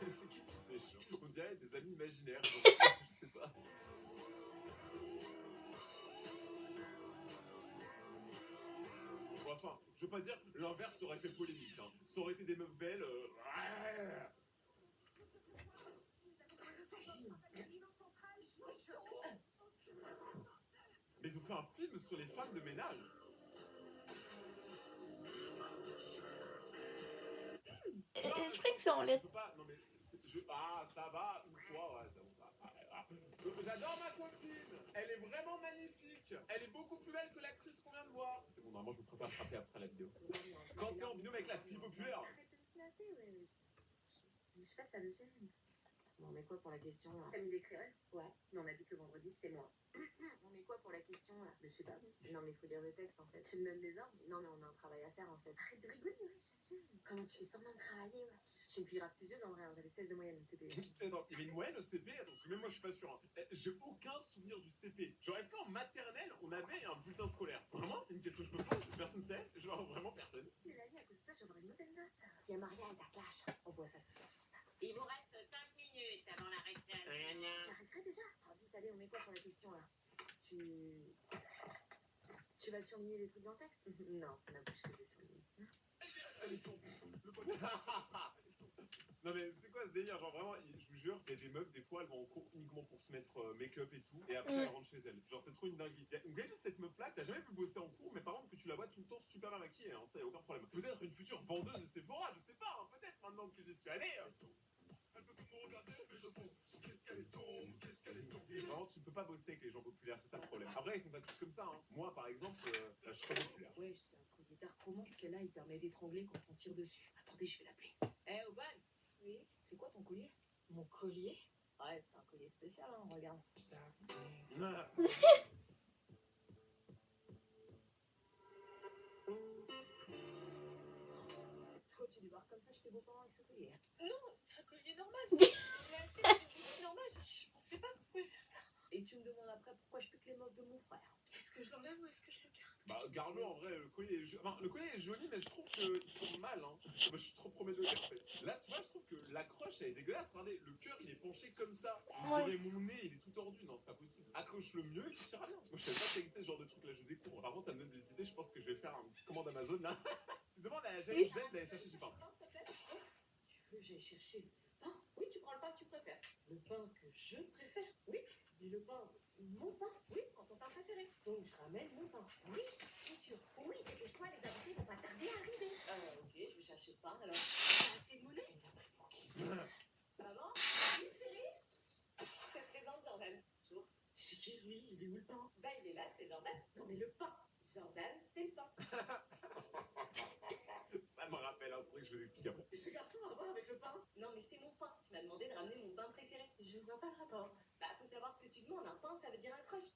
C'est qui tous ces chiens? On dirait des amis imaginaires. Je sais pas. Bon, enfin, je veux pas dire l'inverse aurait fait polémique. Hein. Ça aurait été des meufs belles. Mais ils ont fait un film sur les femmes de ménage. Spring sont Je laides. peux pas. Non mais ah ça va une fois. Ouais, ça va. J'adore ma copine. Elle est vraiment magnifique. Elle est beaucoup plus belle que l'actrice qu'on vient de voir. C'est bon, normalement je me ferai pas frapper après la vidéo. Quand t'es en binôme avec la fille populaire. Arrête de me flatter, ouais. Je sais pas, ça le gêne. Bon, on met quoi pour la question là? T'as mis d'écrire? Ouais. Mais on a dit que le vendredi c'était moi. On met quoi pour la question là? Je sais pas. Non, mais il faut lire le texte en fait. Tu me donnes des ordres? Non, mais on a un travail à faire en fait. Arrête de rigoler, ouais, j'aime bien. Comment tu fais semblant de travailler, ouais? Je suis une fille grave studieuse en vrai, hein. J'avais 16 de moyenne au CP. Attends, il y avait une moyenne au CP. Attends, parce que même moi je suis pas sûr. Hein. J'ai aucun souvenir du CP. Genre, est-ce qu'en maternelle on avait un bulletin scolaire? Vraiment, c'est une question que je me pose. Personne sait. Genre, vraiment personne. Mais la vie à cause de ça, j'aurais une mauvaise note. Il y a Maria et ta clash. On voit ça ce soir sur ça. Il vous reste 5 minutes avant la récréation. T'arrêterais déjà? Ah, vite, allez, on met quoi pour la question là? Tu vas surligner les trucs dans le texte? Non, on a plus que des surlignes. Non mais c'est quoi ce délire? Genre vraiment, je vous jure, il y a des meufs, des fois, elles vont en cours uniquement pour se mettre make-up et tout, et après elles rentrent chez elles. Genre c'est trop une dinguerie. Vous voyez cette meuf-là que t'as jamais vu bosser en cours, mais par contre que tu la vois tout le temps super bien maquillée, hein, ça y a aucun problème. Peut-être une future vendeuse de Sephora, je sais pas, hein, peut-être maintenant que j'y suis allé. Elle peut tout regarder, mais je pense, qu'est-ce qu'elle est tombe, qu'est-ce qu'elle est tombe. Vraiment, tu peux pas bosser avec les gens populaires, c'est ça le problème. Après, ils sont pas tous comme ça, hein. Moi, par exemple, je suis pas populaire. Ouais, c'est un collier d'art. Comment ce qu'elle a, il permet d'étrangler quand on tire dessus? Attendez, je vais l'appeler. Eh, Oban. Oui. C'est quoi ton collier? Mon collier? Ouais, c'est un collier spécial, hein, regarde. Toi, tu débarques comme ça chez tes beaux-parents avec ce collier? Non, c'est un collier normal. Je l'ai acheté dans une boutique normale. Je pensais pas qu'on pouvait faire ça. Et tu me demandes après pourquoi je pique les meufs de mon frère? Est-ce que je l'enlève ou est-ce que je le garde? Bah, garde-le en vrai, le collier est enfin, le collier est joli, mais je trouve qu'il tourne mal, hein. Moi, je suis trop premier degré en fait. Là, tu vois, je trouve que l'accroche, elle est dégueulasse. Regardez, le cœur, il est penché comme ça. On dirait mon nez, il est tout tordu. Non, c'est pas possible. Accroche-le mieux et tu tireras bien. Moi, je savais pas que ça existait ce genre de truc là, je découvre. Par contre, ça me donne des idées. Je pense que je vais faire un petit commande Amazon là. Tu demandes à James Z d'aller chercher du pain. Tu veux que j'aille chercher le pain? Oui, tu prends le pain que tu préfères. Le pain que je préfère? Oui. Mais le pain, mon pain? Oui, quand ton pain préféré. Donc je ramène mon pain. Oui, bien sûr. Oui, dépêche-toi, les invités vont pas tarder à arriver. Ok, je vais chercher le pain alors. T'as assez de monnaie? Il a pris pour qui? Maman? Oui, chérie? Je te présente Jordan. Bonjour. C'est qui lui? Il est où le pain? Bah, il est là, c'est Jordan. Non mais le pain. Jordan, c'est le pain. Ça me rappelle un truc, je vous explique après. Ce garçon a à voir avec le pain? Non, mais c'est mon pain. Tu m'as demandé de ramener mon pain préféré. Je vois pas le rapport. Bah, faut savoir ce que tu demandes. Un pain, ça veut dire un crush.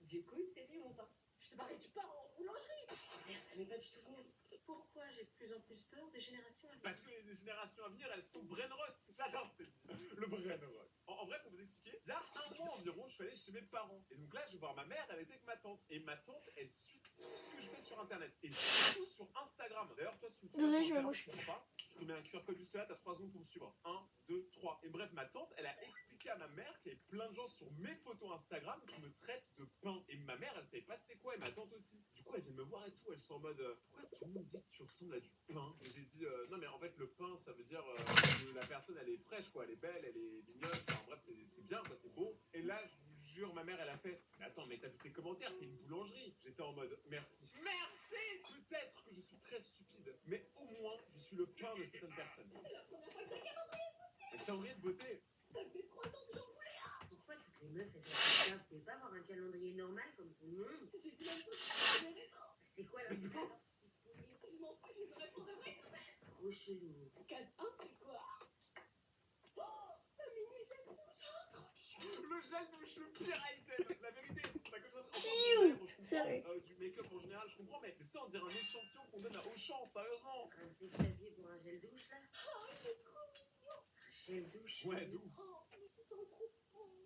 Du coup, c'était lui mon pain. Je te parlais du pain en boulangerie. Merde, ça m'est pas du tout venu. Pourquoi j'ai de plus en plus peur des générations à venir? Parce que les générations à venir, elles sont brainrot. J'adore cette vie. Le brainrot. En vrai, pour vous expliquer, il y a un mois environ, je suis allé chez mes parents. Et donc là, je vais voir ma mère, elle était avec ma tante. Et ma tante, elle suit tout ce que je fais sur Internet. Et surtout sur Instagram. D'ailleurs, toi, si tu me suis Désolée, sur je me Instagram, mouche. tu comprends pas, je te mets un QR code juste là, t'as 3 secondes pour me suivre. 1, 2, 3. Et bref, ma tante, elle a expliqué à ma mère qu'il y avait plein de gens sur mes photos Instagram qui me traitent de pain. Et ma mère, elle savait pas c'était quoi, et ma tante aussi. Du coup, elle vient me voir et tout, elles sont en mode pourquoi tout le monde dit que tu ressembles à du pain? Et j'ai dit non, mais en fait, le pain, ça veut dire que la personne, elle est fraîche, quoi, elle est belle, elle est mignonne. Enfin, bref, c'est bien, quoi, c'est beau. Et là, je vous jure, ma mère, elle a fait mais attends, mais t'as vu tes commentaires, t'es une boulangerie. J'étais en mode merci. Merci. Peut-être que je suis très stupide, mais au moins, je suis le pain de certaines personnes. C'est la première fois que j'ai un calendrier. Un calendrier de beauté. Ça fait 3 ans que j'en voulais. Pourquoi toutes les meufs, elles sont comme ça? Vous pouvez pas avoir un calendrier normal comme tout le monde? J'ai plein de choses qui me raison. C'est quoi la Mais non. Je m'en fous, je les aurais pour de vrai. Trop chelou. Case 1, c'est quoi? Oh, t'as mis une gel douche. Le gel douche, le pire item. La vérité, c'est pas que je Cute. Sérieux. du make-up en général, je comprends, mais ça, on dirait un échantillon qu'on donne à Auchan, sérieusement. Un extasié pour un gel douche là? Oh, il est trop mignon. Un gel douche? Ouais, d'où? Oh, mais c'est trop bon.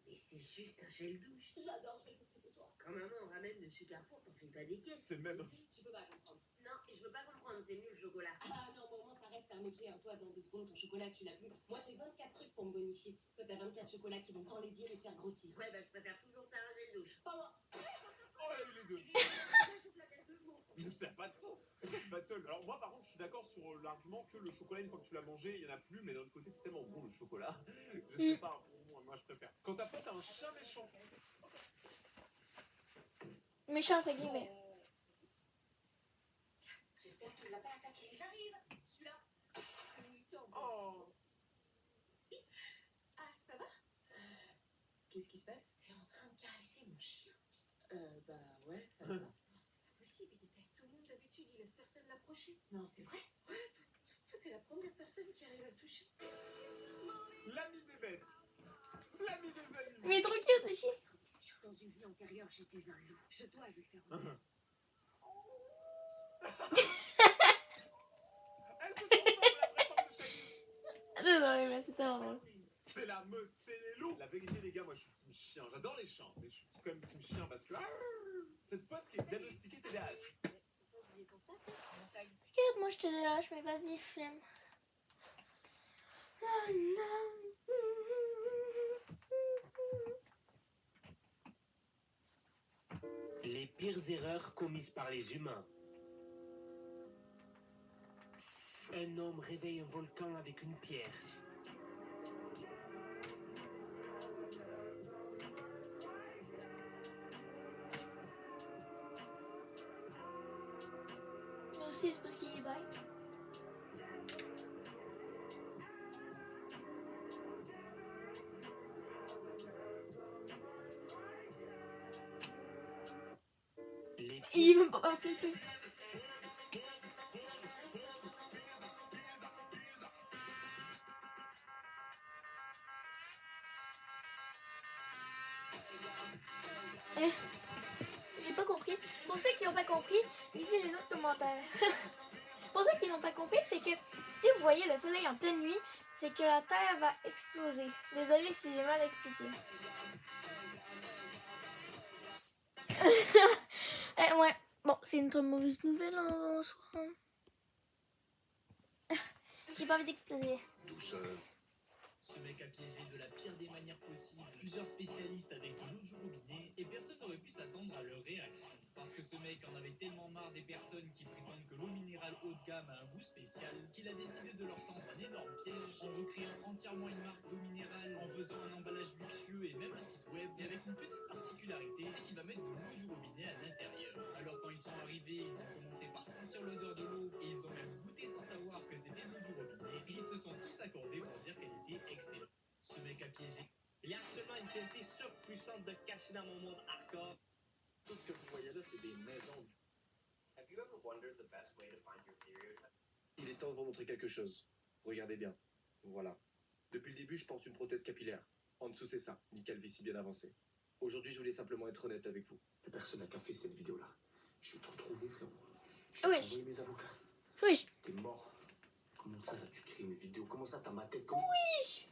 Mais c'est juste un gel douche. J'adore, je vais le tester ce soir. Quand maman ramène de chez Carrefour, t'en fais pas des caisses. C'est le même. Tu peux pas comprendre. Non, et je veux pas comprendre, c'est nul le chocolat. Ah non, pour moi, ça reste un objet. Hein. Toi, dans 2 secondes, ton chocolat, tu l'as plus. Moi, j'ai 24 trucs pour me bonifier. Toi, t'as 24 chocolats qui vont t'enlaidir et te faire grossir. Ouais, bah je préfère toujours ça à un gel douche. Pas moi. Oh, elle a eu les deux. La chocolat de je m'en fous. Mais ça n'a pas de sens. C'est quoi ce battle? Alors moi par contre je suis d'accord sur l'argument que le chocolat une fois que tu l'as mangé il y en a plus, mais d'un autre côté c'est tellement bon le chocolat. Je sais pas, pour moi je préfère. Quand ta pote a un chat méchant. Méchant entre guillemets. J'espère qu'il va pas attaquer. J'arrive. Je suis là. Oh. Ah, ça va? Qu'est-ce qui se passe? T'es en train de caresser mon chien. Bah ouais, ça va. Non, c'est pas possible. Il déteste tout le monde d'habitude. Il laisse personne l'approcher. Non, c'est vrai. Ouais, toi, t'es la première personne qui arrive à le toucher. L'ami des bêtes. L'ami des animaux. Mais trop cute, ce chien. Dans une vie antérieure, j'étais un loup. Je dois lui faire honneur. Elle se transforme la vraie forme de Shaggy. Désolée, mais c'est tellement drôle. C'est la meute, c'est les loups. La vérité les gars, moi je suis team chien. J'adore les chiens, mais je suis quand même team chien parce que cette pote qui est diagnostiquée TDAH. T'as pas oublié ton sac? Mon sac. Regarde, moi je te lâche, mais vas-y, flemme. Oh non. Les pires erreurs commises par les humains. Un homme réveille un volcan avec une pierre. Mais aussi, c'est parce qu'il est bête. Les Il est même pas participé. J'ai pas compris. Pour ceux qui n'ont pas compris, lisez les autres commentaires. Pour ceux qui n'ont pas compris, c'est que si vous voyez le soleil en pleine nuit, c'est que la Terre va exploser. Désolée si j'ai mal expliqué. Ouais. Bon, c'est une très mauvaise nouvelle en soi. J'ai pas envie d'exploser. Tout seul. Ce mec a piégé de la pire des manières possibles plusieurs spécialistes avec de l'eau du robinet et personne n'aurait pu s'attendre à leur réaction. Parce que ce mec en avait tellement marre des personnes qui prétendent que l'eau minérale haut de gamme a un goût spécial qu'il a décidé de leur tendre un énorme piège en recréant entièrement une marque d'eau minérale, en faisant un emballage luxueux et même un site web, mais avec une petite particularité, c'est qu'il va mettre de l'eau du robinet à l'intérieur. Alors quand ils sont arrivés, ils ont commencé par sentir l'odeur de l'eau et ils ont même goûté sans savoir que c'était l'eau du robinet et ils se sont tous accordés pour dire qu'elle était excellente. Ce mec a piégé. Il y a absolument une qualité surpuissante de cacher dans mon monde hardcore. Tout ce que vous voyez là, c'est des maisons. Have you ever wondered the best way to find your stereotype? Il est temps de vous montrer quelque chose. Regardez bien. Voilà. Depuis le début, je porte une prothèse capillaire. En dessous, c'est ça, une calvitie bien avancée. Aujourd'hui, je voulais simplement être honnête avec vous. La personne n'a qu'à fait cette vidéo-là. Je vais te retrouver, frérot. Je Oui. vais envoyer mes avocats. Oui. T'es mort. Comment ça, là, tu crées une vidéo? Comment ça, t'as ma tête? Comment... Oui.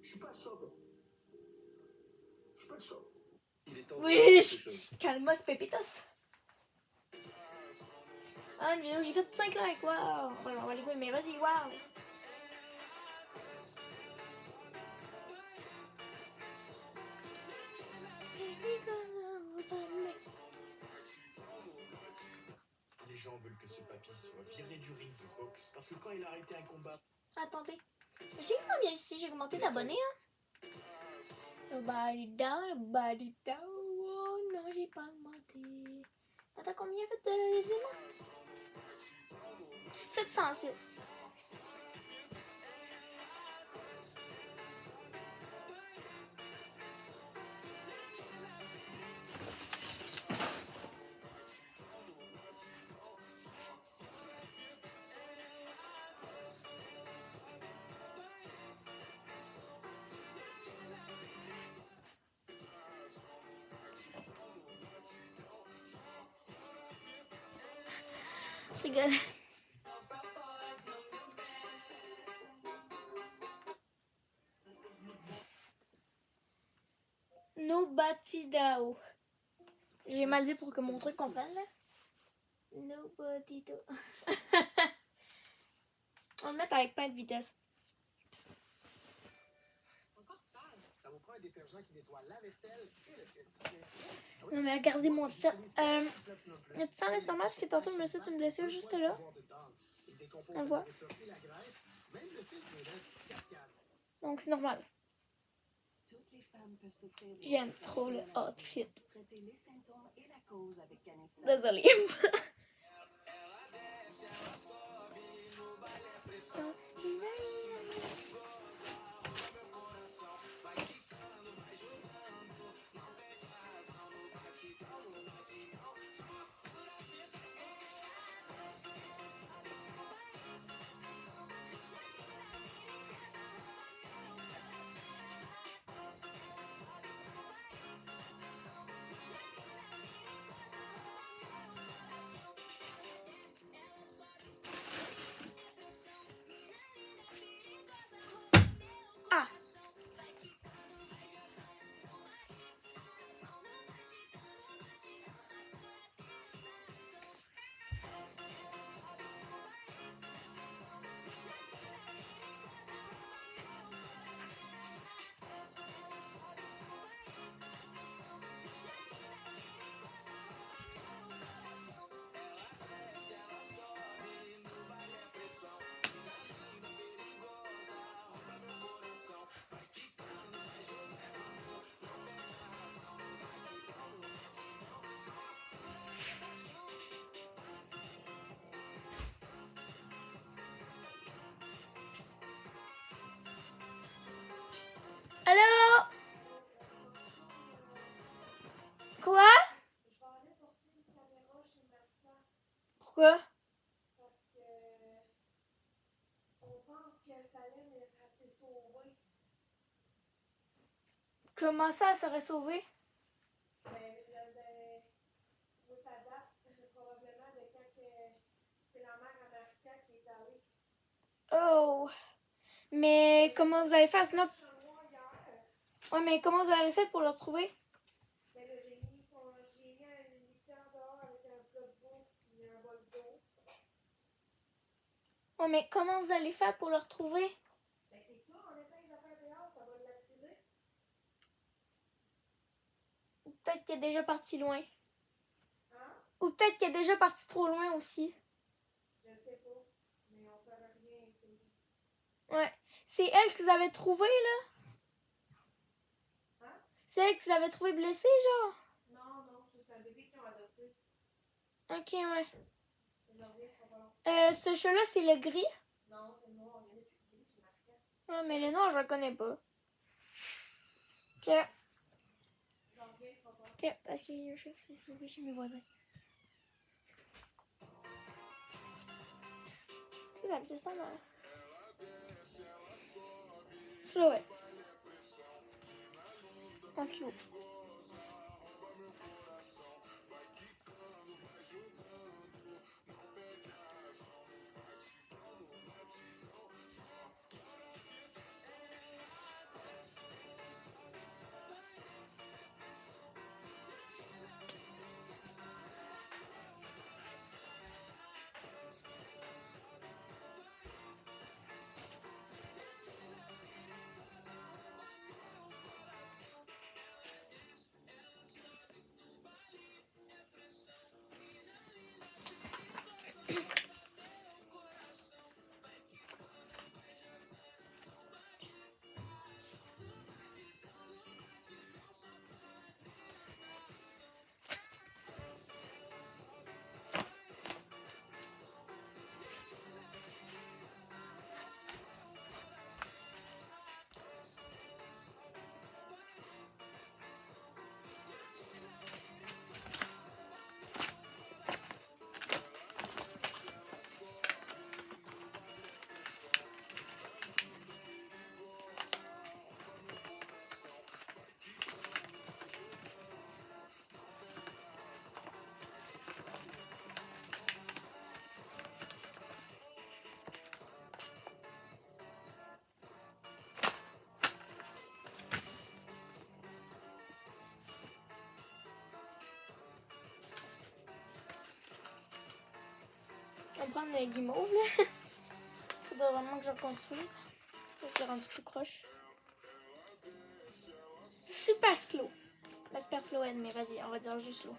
Je suis pas le shop. Je suis pas le shop. Il est temps de Oui. vous montrer quelque chose. Calmos Pépitos. Ah, une vidéo, j'ai fait 5 likes, waouh. Voilà, on va les couilles, mais vas-y, waouh. Les gens veulent que ce papy soit viré du ring de boxe parce que quand il a arrêté un combat, Attendez. J'ai combien ici? J'ai commenté d'abonnés, hein? Le body down. Oh non, j'ai pas augmenté. Attends, combien il a fait de visionnements? 706. Je rigole. Nobody Dao. J'ai mal dit pour que mon truc comprenne là. Nobody Dao. On va le mettre avec plein de vitesse. C'est encore sale. Ça vous prend un détergent qui nettoie la vaisselle et le filtre. Non, mais regardez-moi ça. Le sang, c'est normal parce que tantôt, je me suis fait une blessure juste là. On voit. Donc, c'est normal. Toutes les femmes peuvent souffrir des J'aime trop le outfit. traiter les symptômes et la cause avec Canestan. Désolée. Ah! Allô? Quoi? Pourquoi? Parce que on pense que Salem s'est sauvé. Comment ça serait sauvé? Moi, ça date probablement de quand c'est la mère américaine qui est allée. Oh! Mais comment vous allez faire sinon? Ouais, mais comment vous allez faire pour le retrouver? Mais là, j'ai mis une litière dehors avec un plat de bouffe et un bol d'eau. Ouais, mais comment vous allez faire pour le retrouver? Ben, c'est ça, en mettant les affaires dehors, ça va l'attirer. Peut-être qu'il est déjà parti loin. Hein? Ou peut-être qu'il est déjà parti trop loin aussi. Je sais pas, mais on peut rien essayer. Ouais. C'est elle que vous avez trouvée, là? Hein? C'est elle que vous avez trouvée blessée, genre? Non, c'est un bébé qu'ils ont adopté. Ok, ouais. Je reviens, ça va long. Ce chat-là, c'est le gris? Non, c'est le noir, il y en a plus gris, c'est marquant. Ouais, mais le noir, je le connais pas. Ok. Je reviens, ça va long. Ok, parce que je sais que c'est sauvé chez mes voisins. Ça me fait ça, mal. Slow, ouais. En slow. On va prendre les guimauves, là. Faudrait vraiment que je reconstruise. Ça s'est rendu tout croche. super slow. Pas super slow, mais vas-y, on va dire juste slow.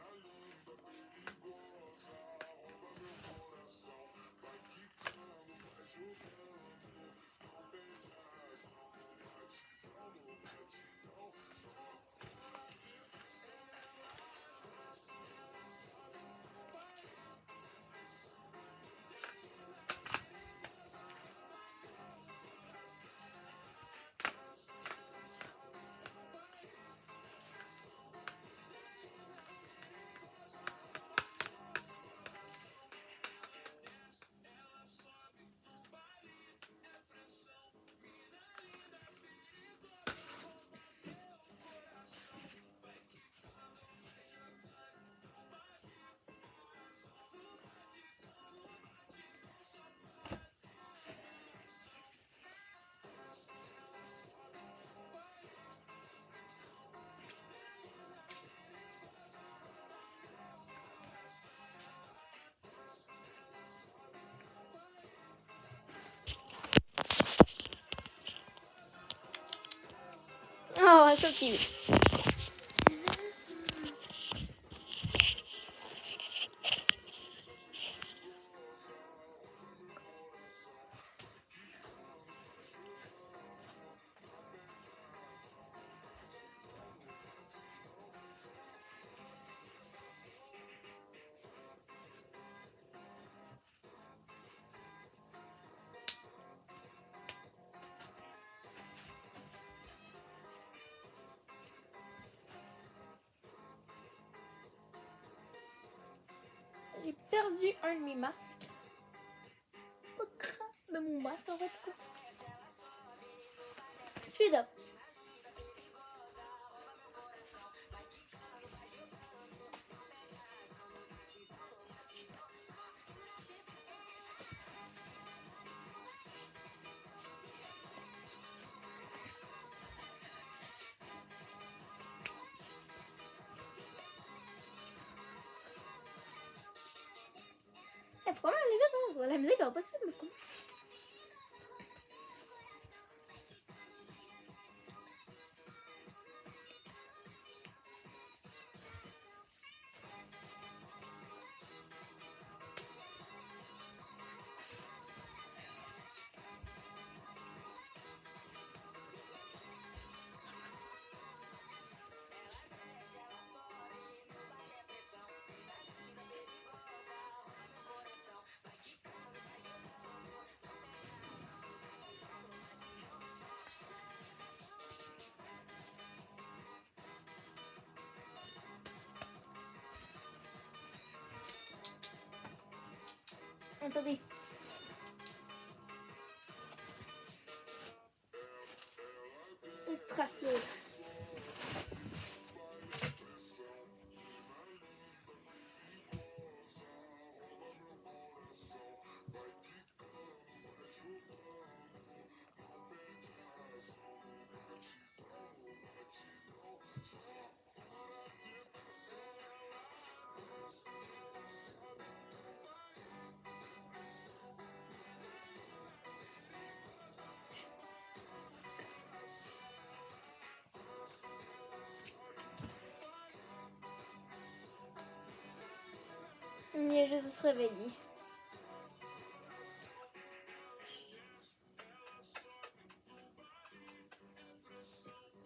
Oh, so cute. J'ai perdu un de mes masques. Pas grave, mais mon masque en fait quoi. Celui-là. Faut quand même aller vite, hein. La musique elle va pas se faire, mais faut... Attendez. Ultra slow. Il est juste se réveiller.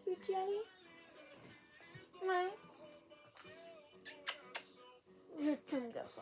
Tu veux y aller? Ouais. Je t'aime, garçon.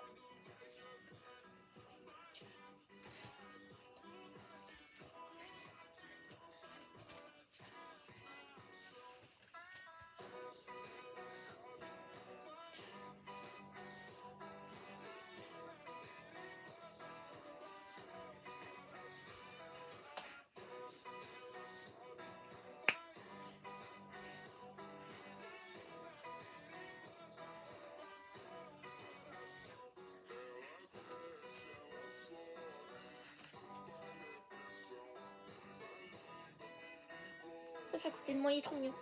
Ça coûtait de moyen trop mignon.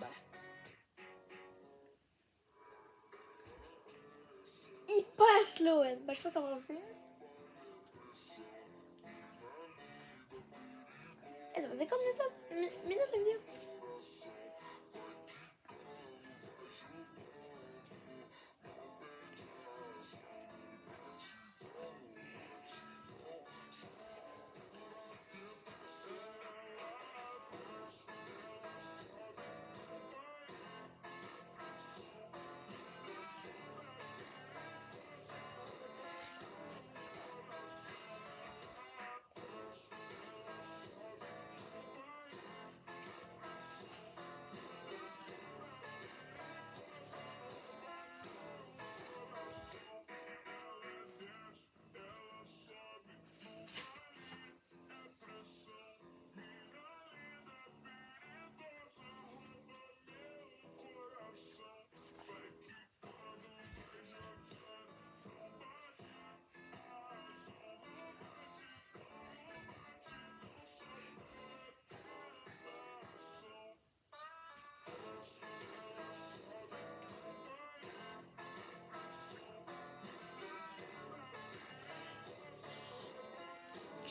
là. Il passe là, ouais. Ben, je sais pas si on va aussi. Eh, ça faisait combien de minutes la vidéo?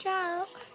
Ciao!